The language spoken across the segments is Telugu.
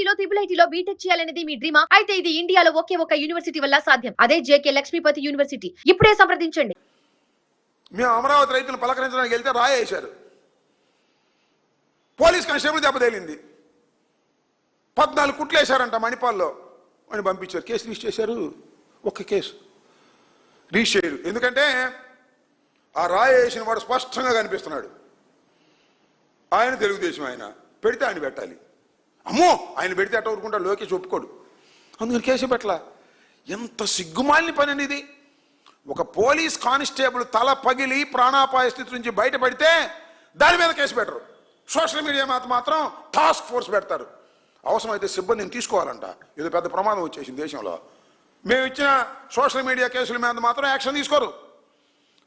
ఐఐటీలో IIITలో బీటెక్ చేయాలనేది మీ డ్రీమా? అయితే ఇది ఇండియాలో ఒకే ఒక యూనివర్సిటీ వల్ల సాధ్యం. అదే జేకే లక్ష్మీపతి యూనివర్సిటీ. ఇప్పుడే సంప్రదించండి. మేము అమరావతి రైతులను పలకరించడానికి వెళ్తే రాయేశారు. Police constable దెబ్బతేలింది. 14 కుట్లు వేశారంట మణిపాల్లో అని పంపించారు. కేసు రిజిస్టర్ చేశారు. ఒక్క కేసు రిజిస్టర్ చేయరు. ఎందుకంటే ఆ రాయేసిన వాడు స్పష్టంగా కనిపిస్తున్నాడు. ఆయన తెలుగుదేశం, ఆయన పెడితే ఆయన పెట్టాలి. అమ్మో ఆయన పెడితే అట్ట ఊరుకుంటాడు, లోకేష్ ఒప్పుకోడు. అందుకని కేసు పెట్టలా. ఎంత సిగ్గుమాలిన పని అండి ఇది. ఒక పోలీస్ కానిస్టేబుల్ తల పగిలి ప్రాణాపాయ స్థితి నుంచి బయటపడితే దాని మీద కేసు పెట్టరు. సోషల్ మీడియా మాత్రం టాస్క్ ఫోర్స్ పెడతారు. అవసరమైతే సిబ్బందిని తీసుకోవాలంట. ఏదో పెద్ద ప్రమాదం వచ్చేసింది దేశంలో. మేము ఇచ్చిన సోషల్ మీడియా కేసుల మీద మాత్రం యాక్షన్ తీసుకోరు.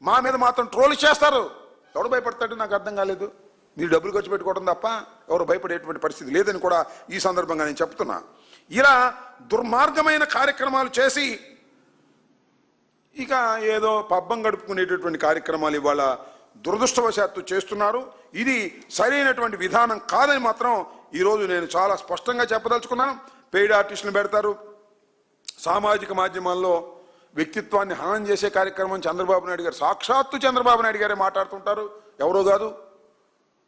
మా మీద మాత్రం ట్రోల్ చేస్తారు. ఎవడు భయపడతాడు నాకు అర్థం కాలేదు. మీరు డబ్బులు ఖర్చు పెట్టుకోవడం తప్ప ఎవరు భయపడేటువంటి పరిస్థితి లేదని కూడా ఈ సందర్భంగా నేను చెప్తున్నా. ఇలా దుర్మార్గమైన కార్యక్రమాలు చేసి ఇక ఏదో పబ్బం గడుపుకునేటటువంటి కార్యక్రమాలు ఇవాళ దురదృష్టవశాత్తు చేస్తున్నారు. ఇది సరైనటువంటి విధానం కాదని మాత్రం ఈరోజు నేను చాలా స్పష్టంగా చెప్పదలుచుకున్నాను. పెయిడ్ ఆర్టిస్టులను పెడతారు. సామాజిక మాధ్యమాల్లో వ్యక్తిత్వాన్ని హననం చేసే కార్యక్రమం చంద్రబాబు నాయుడు గారు, సాక్షాత్తు చంద్రబాబు నాయుడు గారే మాట్లాడుతుంటారు, ఎవరో కాదు.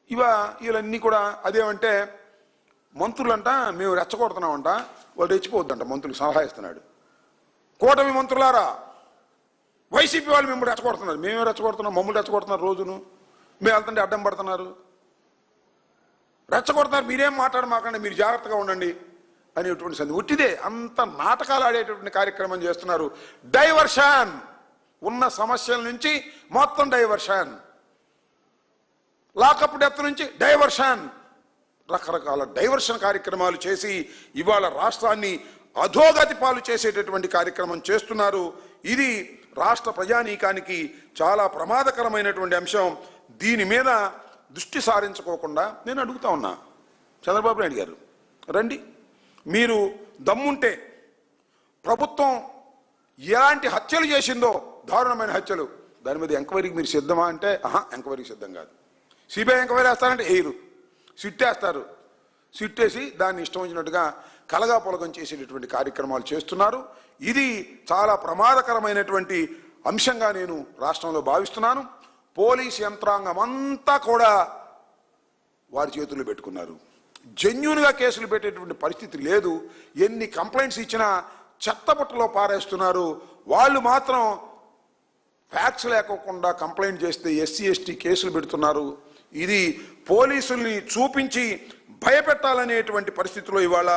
వీళ్ళన్నీ కూడా అదేమంటే మంత్రులంట మేము రెచ్చగొడుతున్నామంట, వాళ్ళు రెచ్చిపోవద్దంట. మంత్రులకు సలహా ఇస్తున్నాడు. కూటమి మంత్రులారా, వైసీపీ వాళ్ళు మేము రెచ్చగొడుతున్నారు. మేమే రెచ్చగొడుతున్నాం, మమ్మల్ని రెచ్చగొడుతున్నారు. రోజును మేము వెళ్తుంటే అడ్డం పడుతున్నారు, రెచ్చగొడుతున్నారు. మీరేం మాట్లాడమాకండి, మీరు జాగ్రత్తగా ఉండండి అనేటువంటి సంది ఉట్టిదే. అంత నాటకాలు ఆడేటటువంటి కార్యక్రమం చేస్తున్నారు. డైవర్షన్, ఉన్న సమస్యల నుంచి మొత్తం డైవర్షన్, లాకప్ డెత్ నుంచి డైవర్షన్, రకరకాల డైవర్షన్ కార్యక్రమాలు చేసి ఇవాళ రాష్ట్రాన్ని అధోగతి పాలు చేసేటటువంటి కార్యక్రమం చేస్తున్నారు. ఇది రాష్ట్ర ప్రజానీకానికి చాలా ప్రమాదకరమైనటువంటి అంశం. దీని మీద దృష్టి సారించుకోకుండా నేను అడుగుతా ఉన్నా, చంద్రబాబు నాయుడు గారు రండి, మీరు దమ్ముంటే ప్రభుత్వం ఎలాంటి హత్యలు చేసిందో, దారుణమైన హత్యలు, దాని మీద ఎంక్వైరీకి మీరు సిద్ధమా అంటే ఎంక్వైరీకి సిద్ధం కాదు. సిబిఐ ఎంక్వైరీ వేస్తారంటే వేయరు, సిట్టేస్తారు. సిట్టేసి దాన్ని ఇష్టం వచ్చినట్టుగా కలగా పొలగం చేసేటటువంటి కార్యక్రమాలు చేస్తున్నారు. ఇది చాలా ప్రమాదకరమైనటువంటి అంశంగా నేను రాష్ట్రంలో భావిస్తున్నాను. పోలీస్ యంత్రాంగం అంతా కూడా వారి చేతుల్లో పెట్టుకున్నారు. జెన్యూన్గా కేసులు పెట్టేటువంటి పరిస్థితి లేదు. ఎన్ని కంప్లైంట్స్ ఇచ్చినా చెత్తబుట్టలో పారేస్తున్నారు. వాళ్ళు మాత్రం ఫ్యాక్ట్స్ లేకోకుండా కంప్లైంట్ చేస్తే SC ST కేసులు పెడుతున్నారు. ఇది పోలీసుల్ని చూపించి భయపెట్టాలనేటువంటి పరిస్థితిలో ఇవాళ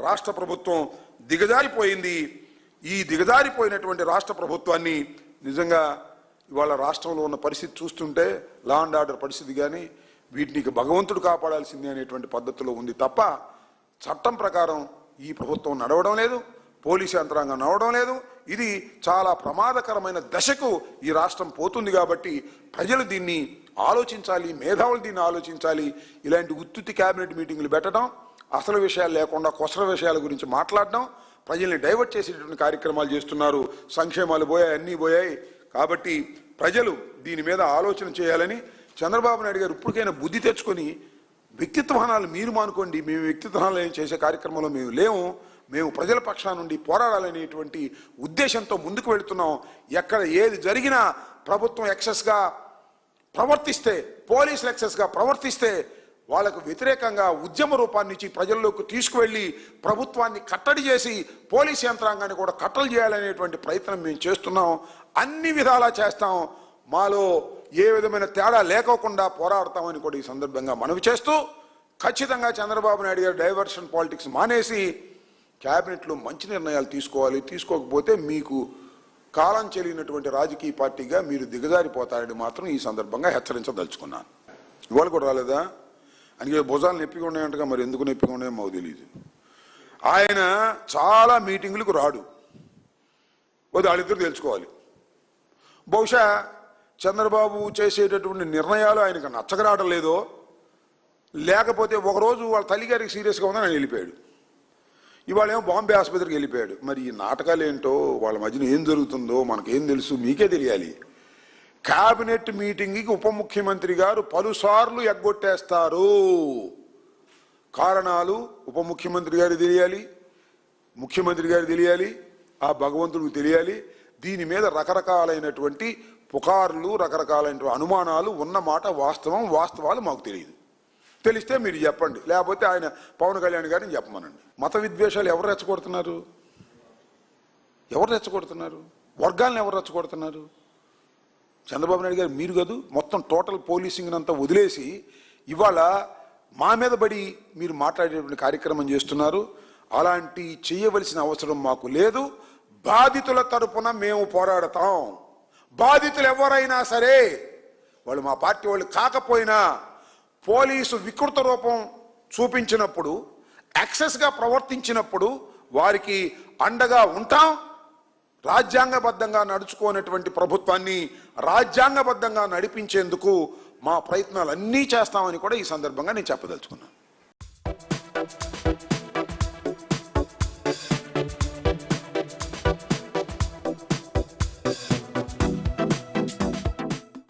రాష్ట్ర ప్రభుత్వం దిగజారిపోయింది. ఈ దిగజారిపోయినటువంటి రాష్ట్ర ప్రభుత్వాన్ని నిజంగా ఇవాళ రాష్ట్రంలో ఉన్న పరిస్థితి చూస్తుంటే లా అండ్ ఆర్డర్ పరిస్థితి కానీ వీటిని భగవంతుడు కాపాడాల్సిందే అనేటువంటి పద్ధతిలో ఉంది తప్ప చట్టం ప్రకారం ఈ ప్రభుత్వం నడవడం లేదు, పోలీసు యంత్రాంగం నడవడం లేదు. ఇది చాలా ప్రమాదకరమైన దశకు ఈ రాష్ట్రం పోతుంది. కాబట్టి ప్రజలు దీన్ని ఆలోచించాలి, మేధావులు దీన్ని ఆలోచించాలి. ఇలాంటి ఉత్తుత్తి క్యాబినెట్ మీటింగులు పెట్టడం, అసలు విషయాలు లేకుండా కొసర విషయాల గురించి మాట్లాడడం, ప్రజల్ని డైవర్ట్ చేసేటువంటి కార్యక్రమాలు చేస్తున్నారు. సంక్షేమాలు పోయాయి, అన్నీ పోయాయి. కాబట్టి ప్రజలు దీని మీద ఆలోచన చేయాలని చంద్రబాబు నాయుడు గారు ఇప్పటికైనా బుద్ధి తెచ్చుకొని వ్యక్తిత్వహనాలు మీరు మానుకోండి. మేము వ్యక్తిత్వహనాలు చేసే కార్యక్రమంలో మేము లేము. మేము ప్రజల పక్షాన నుండి పోరాడాలనేటువంటి ఉద్దేశంతో ముందుకు వెళుతున్నాం. ఎక్కడ ఏది జరిగినా ప్రభుత్వం ఎక్సెస్గా ప్రవర్తిస్తే, పోలీసులు ఎక్సెస్గా ప్రవర్తిస్తే వాళ్ళకు వ్యతిరేకంగా ఉద్యమ రూపాన్ని ఇచ్చి ప్రజల్లోకి తీసుకువెళ్ళి ప్రభుత్వాన్ని కట్టడి చేసి పోలీసు యంత్రాంగాన్ని కూడా కట్టడి చేయాలనేటువంటి ప్రయత్నం మేము చేస్తున్నాం. అన్ని విధాలా చేస్తాం. మాలో ఏ విధమైన తేడా లేకోకుండా పోరాడతామని కూడా ఈ సందర్భంగా మనవి చేస్తూ, ఖచ్చితంగా చంద్రబాబు నాయుడు గారు డైవర్షన్ పాలిటిక్స్ మానేసి క్యాబినెట్లో మంచి నిర్ణయాలు తీసుకోవాలి. తీసుకోకపోతే మీకు కాలం చెల్లినటువంటి రాజకీయ పార్టీగా మీరు దిగజారిపోతారని మాత్రం ఈ సందర్భంగా హెచ్చరించదలుచుకున్నాను. ఇవాళ కూడా రాలేదా? అందుకే భుజాలు నొప్పిగా ఉన్నాయంటగా, మరి ఎందుకు నొప్పిగా ఉన్నాయో మాకు తెలియదు. ఆయన చాలా మీటింగులకు రాడు, వాళ్ళిద్దరు తెలుసుకోవాలి. బహుశా చంద్రబాబు చేసేటటువంటి నిర్ణయాలు ఆయనకు నచ్చకరావడం లేదో, లేకపోతే ఒకరోజు వాళ్ళ తల్లిగారికి సీరియస్గా ఉందని ఆయన వెళ్ళిపోయాడు. ఇవాళ ఏమో బాంబే ఆసుపత్రికి వెళ్ళిపోయాడు. మరి ఈ నాటకాలు ఏంటో, వాళ్ళ మధ్యన ఏం జరుగుతుందో మనకేం తెలుసు, మీకే తెలియాలి. కేబినెట్ మీటింగ్కి ఉప ముఖ్యమంత్రి గారు పలుసార్లు ఎగ్గొట్టేస్తారు. కారణాలు ఉప ముఖ్యమంత్రి గారికి తెలియాలి, ముఖ్యమంత్రి గారికి తెలియాలి, ఆ భగవంతుడికి తెలియాలి. దీని మీద రకరకాలైనటువంటి పుకార్లు, రకరకాలైన అనుమానాలు ఉన్నమాట వాస్తవం. వాస్తవాలు మాకు తెలియదు. తెలిస్తే మీరు చెప్పండి, లేకపోతే ఆయన పవన్ కళ్యాణ్ గారిని చెప్పమనండి. మత విద్వేషాలు ఎవరు రెచ్చగొడుతున్నారు? ఎవరు రెచ్చగొడుతున్నారు? వర్గాలను ఎవరు రెచ్చగొడుతున్నారు? చంద్రబాబు నాయుడు గారు మీరు కాదు, మొత్తం టోటల్ పోలీసింగ్ అంతా వదిలేసి ఇవాళ మా మీద పడి మీరు మాట్లాడేటువంటి కార్యక్రమం చేస్తున్నారు. అలాంటి చేయవలసిన అవసరం మాకు లేదు. బాధితుల తరపున మేము పోరాడతాం. బాధితులు ఎవరైనా సరే, వాళ్ళు మా పార్టీ వాళ్ళు కాకపోయినా, పోలీసు వికృత రూపం చూపించినప్పుడు, ఎక్సెస్గా ప్రవర్తించినప్పుడు వారికి అండగా ఉంటాం. రాజ్యాంగబద్ధంగా నడుచుకోనటువంటి ప్రభుత్వాన్ని రాజ్యాంగబద్ధంగా నడిపించేందుకు మా ప్రయత్నాలు అన్నీ చేస్తామని కూడా ఈ సందర్భంగా నేను చెప్పదలుచుకున్నాను.